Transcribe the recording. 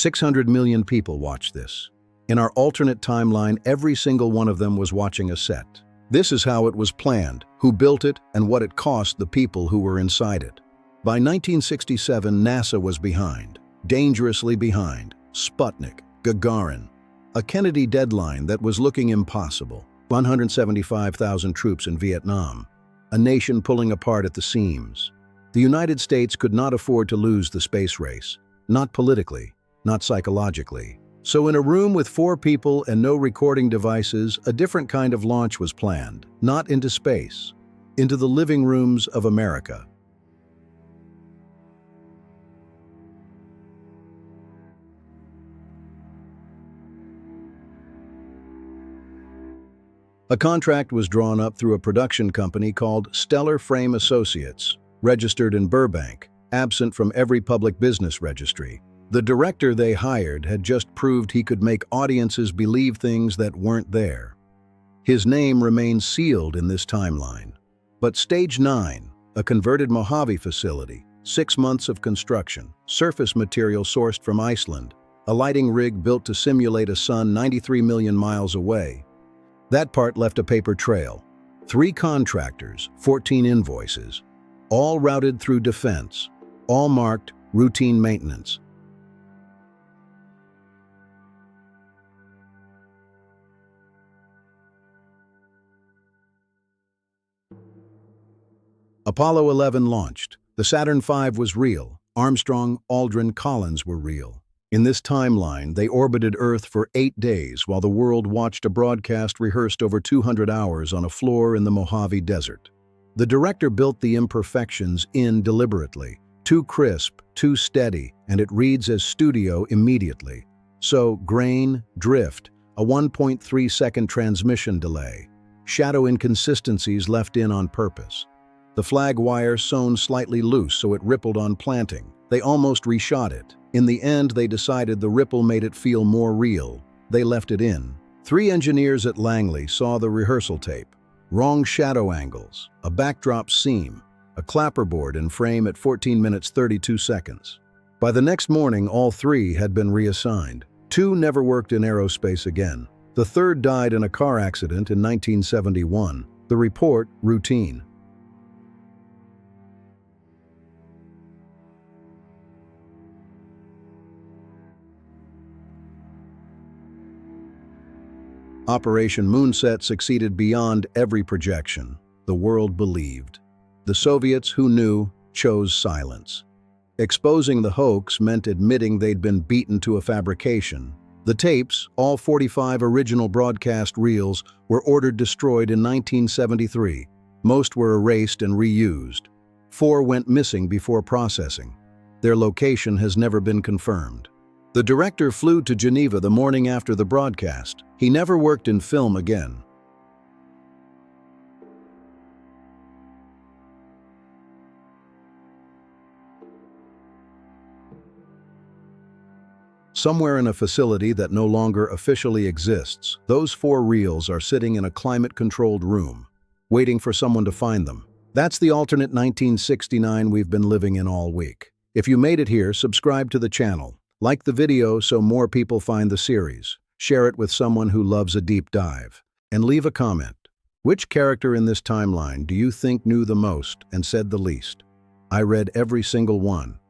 600 million people watched this. In our alternate timeline, every single one of them was watching a set. This is how it was planned, who built it, and what it cost the people who were inside it. By 1967, NASA was behind, dangerously behind. Sputnik, Gagarin. A Kennedy deadline that was looking impossible. 175,000 troops in Vietnam. A nation pulling apart at the seams. The United States could not afford to lose the space race. Not politically, not psychologically. So in a room with 4 people and no recording devices, a different kind of launch was planned. Not into space. Into the living rooms of America. A contract was drawn up through a production company called Stellar Frame Associates, registered in Burbank, absent from every public business registry. The director they hired had just proved he could make audiences believe things that weren't there. His name remains sealed in this timeline. But Stage 9, a converted Mojave facility, 6 months of construction, surface material sourced from Iceland, a lighting rig built to simulate a sun 93 million miles away. That part left a paper trail. 3 contractors, 14 invoices, all routed through defense, all marked routine maintenance. Apollo 11 launched. The Saturn V was real. Armstrong, Aldrin, Collins were real. In this timeline, they orbited Earth for 8 days while the world watched a broadcast rehearsed over 200 hours on a floor in the Mojave Desert. The director built the imperfections in deliberately. Too crisp, too steady, and it reads as studio immediately. So, grain, drift, a 1.3-second transmission delay, shadow inconsistencies left in on purpose. The flag wire sewn slightly loose so it rippled on planting. They almost reshot it. In the end, they decided the ripple made it feel more real. They left it in. 3 engineers at Langley saw the rehearsal tape. Wrong shadow angles, a backdrop seam, a clapperboard in frame at 14 minutes 32 seconds. By the next morning, all 3 had been reassigned. 2 never worked in aerospace again. The 3rd died in a car accident in 1971. The report, routine. Operation Moonset succeeded beyond every projection. The world believed. The Soviets, who knew, chose silence. Exposing the hoax meant admitting they'd been beaten to a fabrication. The tapes, all 45 original broadcast reels, were ordered destroyed in 1973. Most were erased and reused. 4 went missing before processing. Their location has never been confirmed. The director flew to Geneva the morning after the broadcast. He never worked in film again. Somewhere in a facility that no longer officially exists, those 4 reels are sitting in a climate-controlled room, waiting for someone to find them. That's the alternate 1969 we've been living in all week. If you made it here, subscribe to the channel. Like the video so more people find the series. Share it with someone who loves a deep dive. And leave a comment. Which character in this timeline do you think knew the most and said the least? I read every single one.